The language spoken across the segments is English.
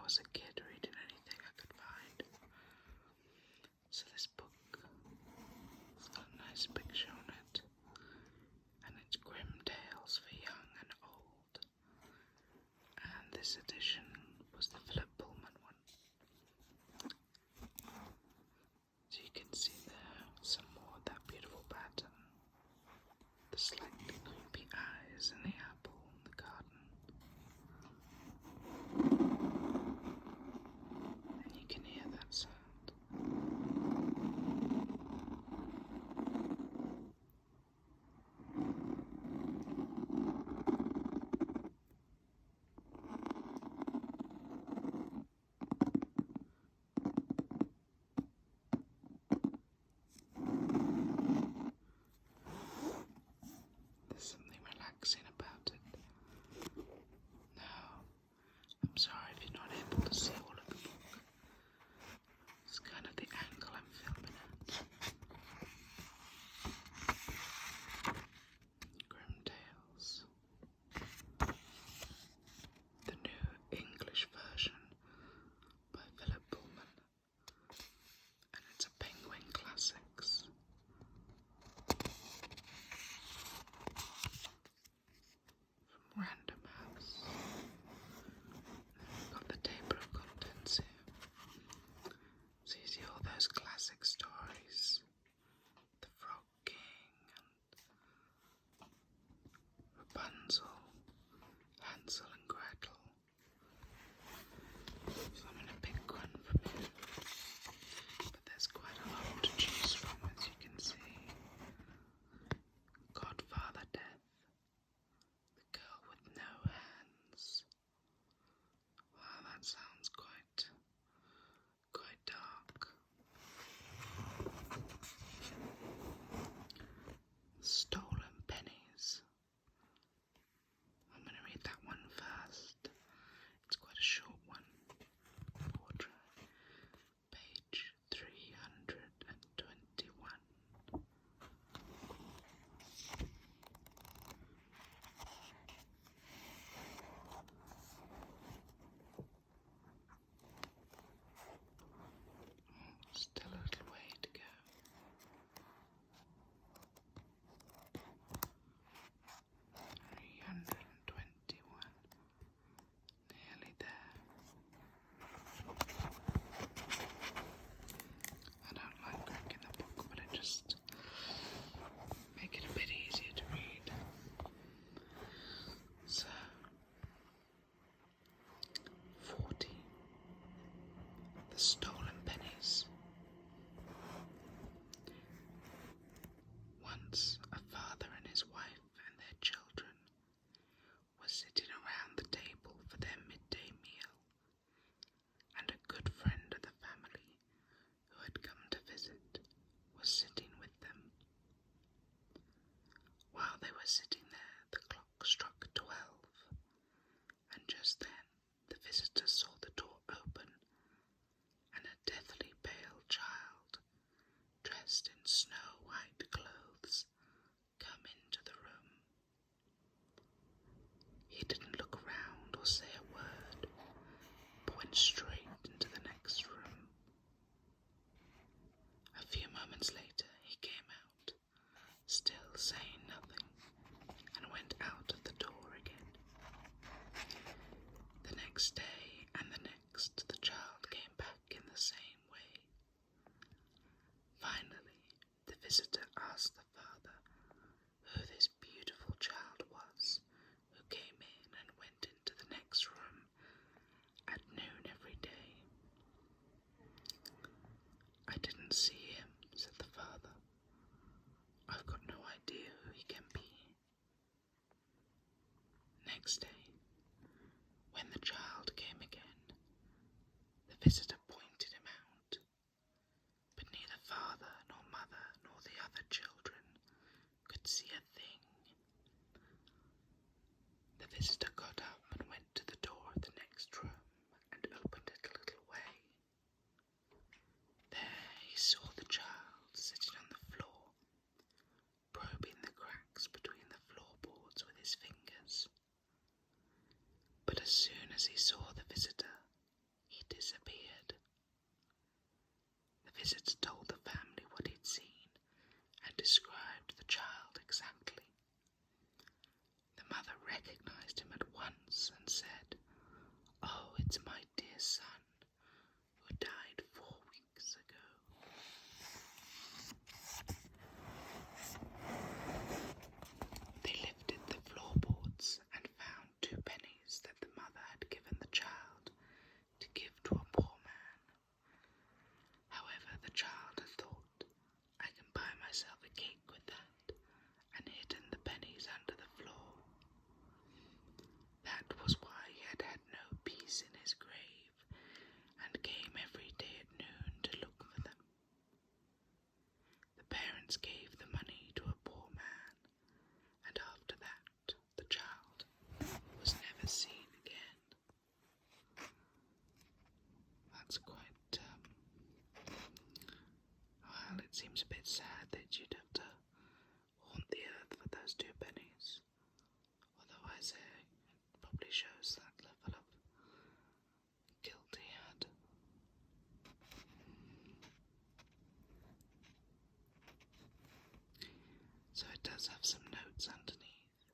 was a kid reading anything I could find. So this book has got a nice picture on it, and it's Grimm Tales for Young and Old. And this edition was the Philip Pullman one. So you can see there some more of that beautiful pattern, the slightly creepy eyes and the apple in the garden. And you can hear that sound. There's something relaxing about it. Now, I'm sorry if you're not able to see all of the book. It's kind of the angle I'm filming at. Grimm Tales. The new English version by Philip Pullman. And it's a Penguin Classics. From Random House. We've got the table of contents here. So you see all those classic stories. The Frog King and Rapunzel, Hansel and Gretel. So I'm going to pick one from here. But there's quite a lot to choose from, as you can see. Godfather Death. The Girl with No Hands. Wow, that sounds quite dark. Stolen Pennies. I'm going to read that one first. It's quite a short one. Portrait. Page 321. Still a little way to go. 321. Nearly there. I don't like cracking the book, but it just make it a bit easier to read. So 40. The Stolen Pennies. Once a father and his wife and their children were sitting around the table for their midday meal, and a good friend of the family who had come to visit was sitting with them. While they were sitting there, the clock struck 12, and just then the visitor saw the door open and a deathly pale child, dressed in snow-white clothes, come into the room. He didn't look around or say a word, but went straight into the next room. A few moments later he came out, still saying nothing, and went out of the door again. The next day and the next, the child came back in the same way. Finally, the visitor asked the father who this beautiful child was, who came in and went into the next room at noon every day. I didn't see him, said the father. I've got no idea who he can be. Next day, when the child came again, the visitor pointed him out, but neither father nor mother nor the other children could see a thing. The visitor got up and went to the door of the next room and opened it a little way. There he saw the child sitting on the floor, probing the cracks between the floorboards with his fingers. But as soon as he saw the visitor, visitor told the family what he'd seen and described the child exactly. The mother recognized him at once and said, "Oh, it's my dear son, who died 4 weeks ago." They lifted the floorboards and found 2 pennies that the mother had given the child to give to a poor man. However, the child had thought, "I can buy myself a cake with that," and hidden the pennies under the floor. That was why he had had no peace in his grave, and came every day at noon to look for them. The parents gave the money to a poor man, and after that the child was never seen again. That's quite, well, it seems a bit sad that you'd have to haunt the earth for those 2 pennies. Although I say, it probably shows that level of guilt he had. So it does have some notes underneath.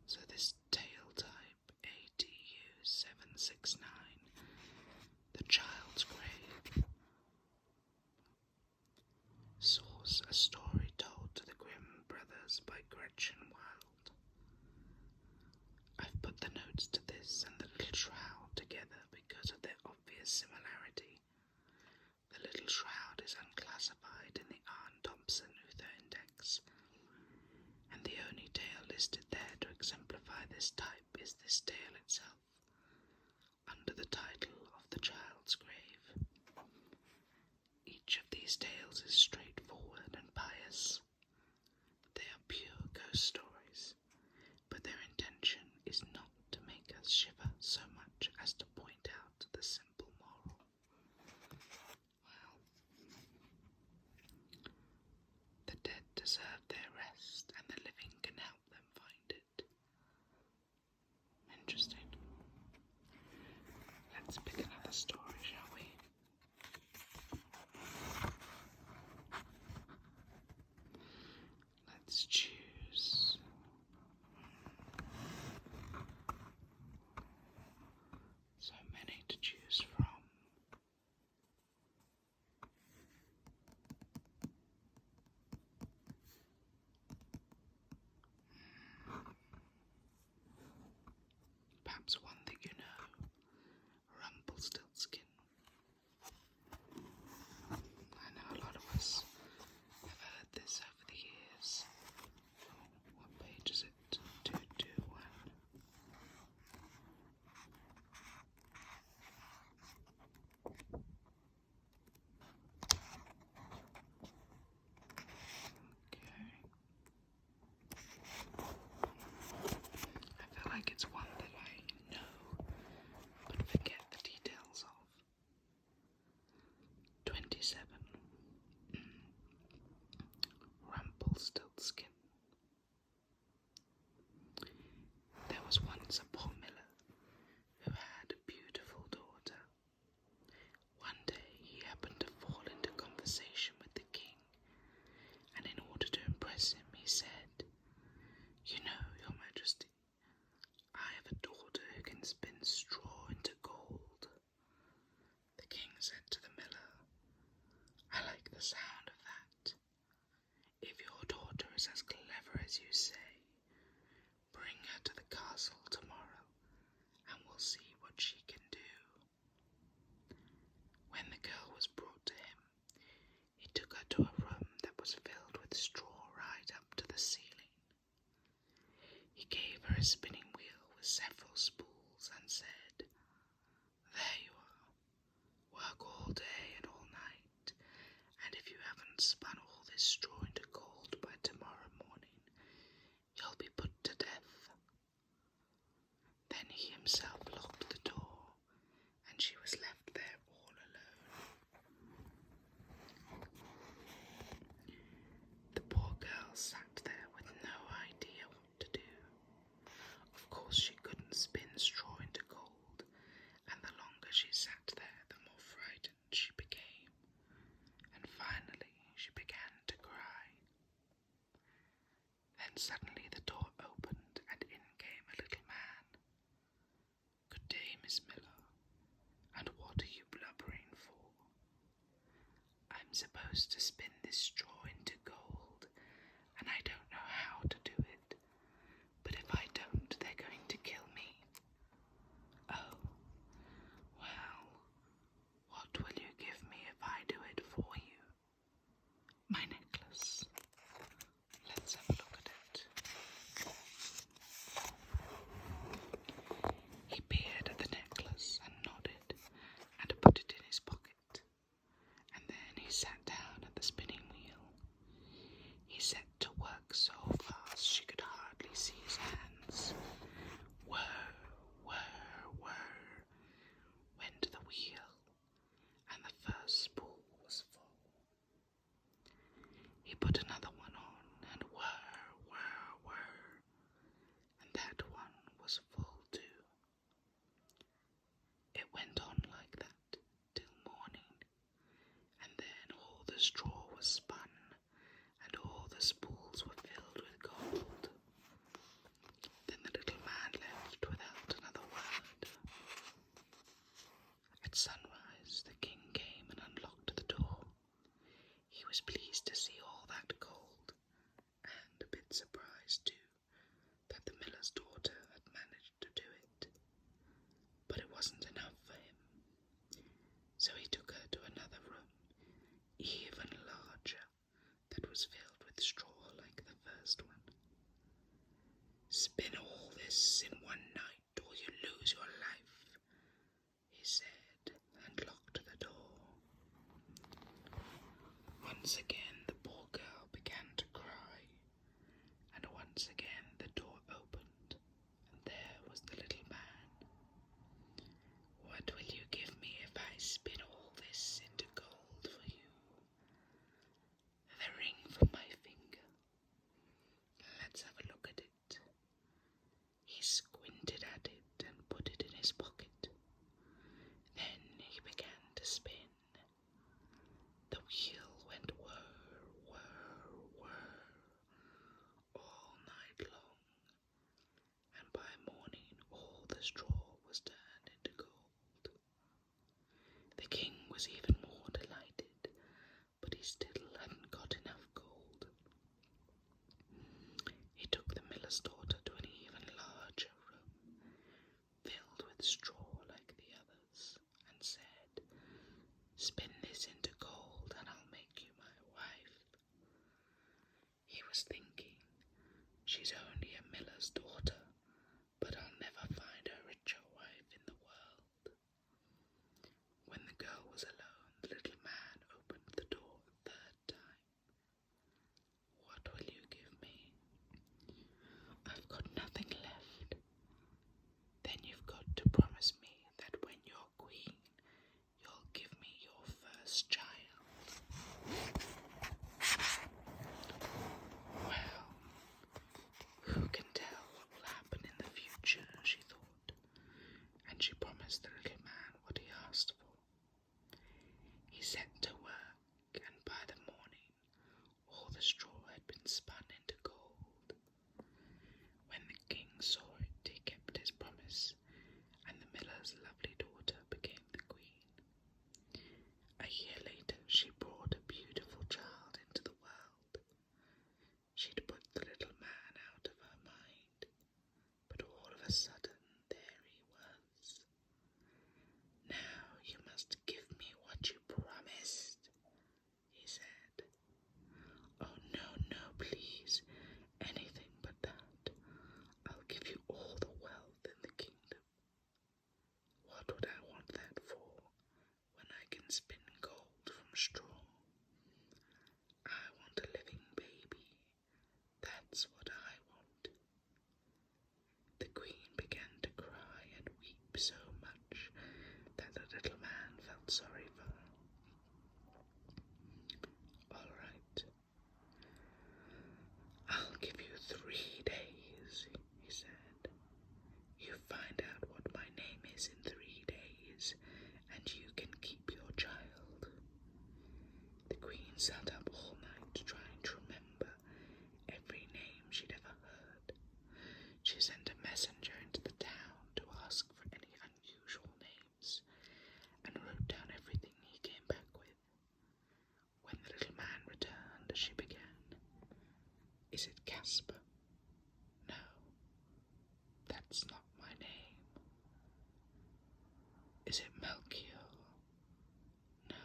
So this tale type ATU 769, The Child's Grave. Source: a story told to the Grimm brothers by Gretchen Wild. I've put the notes to this and the little shroud together because of their obvious similarity. The little shroud is unclassified in the Arne Thompson Uther Index, and the only tale listed there to exemplify this type is this tale itself, under the title of The Child's Grave. Each of these tales is straightforward and pious. They are pure ghost stories, but their intention is not to make us shiver so much as to point out the simple moral. Well, the dead deserve their rest, and the living can help them find it. Interesting. Let's pick another story, shall we? Let's choose. So many to choose from. Perhaps one that you know, Rumpelstiltskin. I know a lot of us have heard this over the years. Oh, what page is it? 221. Okay. I feel like it's one that I know, but forget the details of. 27. Rumpelstiltskin. There was once a poor miller who had a beautiful daughter. One day he happened to fall into conversation with the king, and in order to impress him he said, "You know, your majesty, I have a daughter who can spin straw into gold." The king said to the miller, "I like the sound of that. If your daughter is as clever as you say, bring her to the castle tomorrow, and we'll see what she can do." When the girl was brought to him, he took her to a room that was filled with straw right up to the ceiling. He gave her a spinning wheel with several spools and said, "There you are. Work all day and all night, and if you haven't spun all this straw into gold by tomorrow morning, you'll be put to death." Then he himself locked the door, and she was left there all alone. The poor girl sat there with no idea what to do. Of course she couldn't spin straw into gold, and the longer she sat there, the more frightened she became. supposed to spin this straw into gold, and I don't know how to do it. But if I don't, they're going to kill me. Oh, well, what will you give me if I do it for you? My necklace. Let's have a look at it. He peered at the necklace and nodded and put it in his pocket. And then he sat down at the spinning wheel. He set to work so fast she could hardly see his hands. Whir, whir, whir, went the wheel, and the first spool was full. He put another one on, and whir, whir, whir, and that one was full too. It went on like that till morning, and then all the straw was spun, and all the spools were filled with gold. Then the little man left without another word. At sunrise, the king came and unlocked the door. He was pleased to see all that gold, and a bit surprised too that the miller's daughter had managed to do it. But it wasn't enough for him, so he took her to another room, even larger, that was filled with straw like the first one. "Spin all this in one night, or you lose your life," he said, and locked the door. Once again the poor girl began to cry, and once again the door opened, and there was the little man. "What will you give me if I spin all this into gold for you?" "The ring from my finger." "Let's have a look at it." He squinted at it and put it in his pocket. Then he began to spin. The wheel went whir, whir, whir, all night long, and by morning all the straw was turned into gold. The king was even more delighted, but he still hadn't got enough gold. He took the miller's daughter to an even larger room, filled with straw like the others, and said, "Spin this into gold and I'll make you my wife." He was thinking, "She's only a miller's daughter, but I'll never find a richer wife in the world." When the girl was alone, the little man opened the door a third time. "What will you give me?" "I've got nothing left." "Then you've got to promise me that when you're queen, you'll give me your first child." Well, who can tell what will happen in the future, she thought, and she promised the little man what he asked for. He set to work, and by the morning all the straw had been spun into gold. When the king saw it, he kept his promise, and the miller's lovely daughter became the queen. A year later she brought a beautiful child into the world. She'd put the little man out of her mind, but all of a sudden there he was. "Now you must give me what you promised," he said. "Oh, no, please, anything but that. I'll give you all the wealth in the kingdom." "What would I want that for, when I can spin gold from straw? I want a living baby. That's what I want." The queen began to cry and weep so much that the little man felt sorry for her. "All right, I'll give you 3 days," he said. "You find out what my name is in 3 days, and you can keep your child." Is it Melchior? No,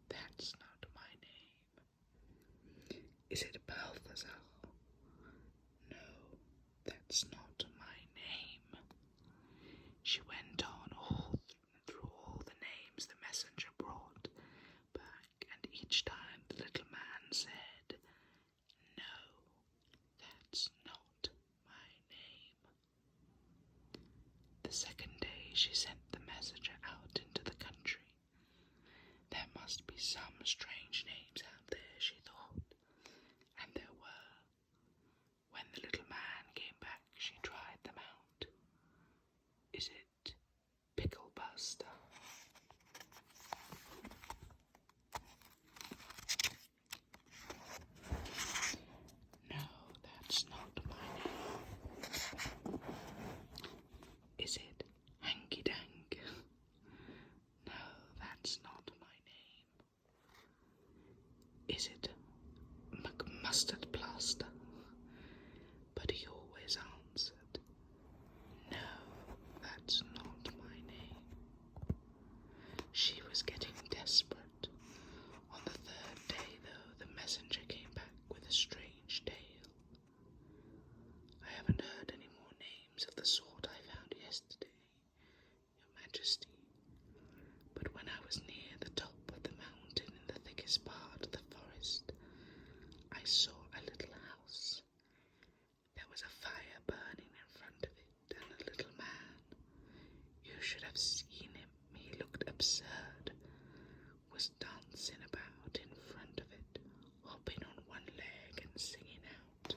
that's not my name. Is it Balthazar? No, that's not my name. She went on through all the names the messenger brought back, and each time the little man said, "No, that's not my name." The second day she sent the messenger out into the country. There must be some strange names out there, she thought, and there were. When the little man came back, she tried them out. Is it Pickle Buster? No, that's not my name. Is it Hanky Dank? No, that's not my name. Is it McMustard Plaster? But he always answered, "No, that's not my name." She was getting desperate. On the third day, though, the messenger came back with a strange tale. "I haven't heard any more names of the sort I found yesterday, Your Majesty. But when I was near the top of the mountain in the thickest part of the forest, I saw a little house. There was a fire burning in front of it, and a little man, you should have seen him, he looked absurd, was dancing about in front of it, hopping on one leg and singing out,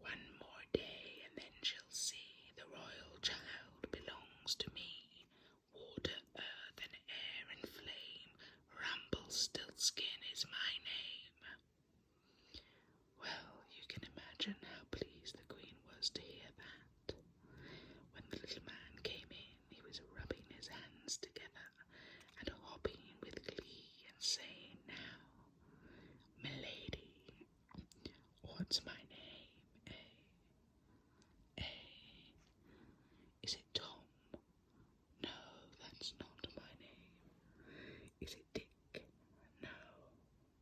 'One more day and then she'll see the royal child belongs to me. Water, earth and air and flame, Rumpelstiltskin is my name.' Well, you can imagine how pleased the Queen was to hear that. When the little man came in, he was rubbing his hands together and hopping with glee and saying, 'Now, milady, what's my name, eh? Is it Tom? No, that's not my name. Is it Dick? No,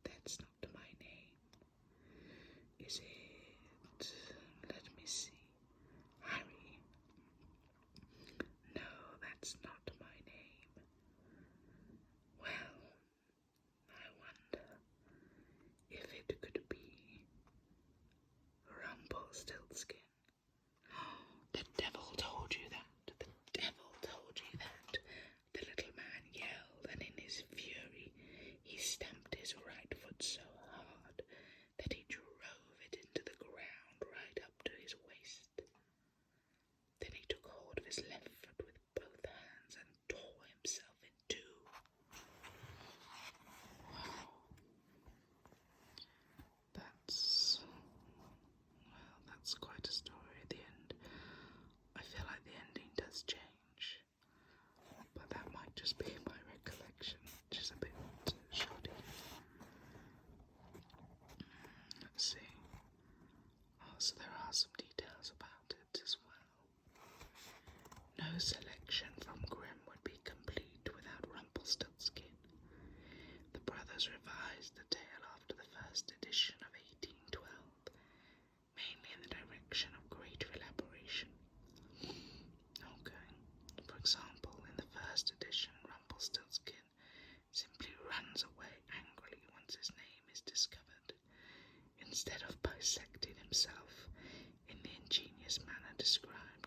that's not my name. Is it, let me see, Harry? No, that's not my name. Well, I wonder if it could be Rumpelstiltskin. The devil told you that. The devil told you that. The little man yelled, and in his fury he stamped his right foot so hard that he drove it into the ground right up to his waist. Then he took hold of his left foot with both hands and tore himself in two. Wow. That's quite a story at the end. I feel like the ending does change, but that might just be my recollection, which is a bit shoddy. Let's see. Oh, so there are some details about it as well. No selection from Grimm would be complete without Rumpelstiltskin. The brothers revised the tale after the first edition of 1812, mainly in the direction of greater elaboration. Okay, for example, in the first edition, Rumpelstiltskin simply runs away angrily once his name is discovered, instead of bisecting himself in the ingenious manner described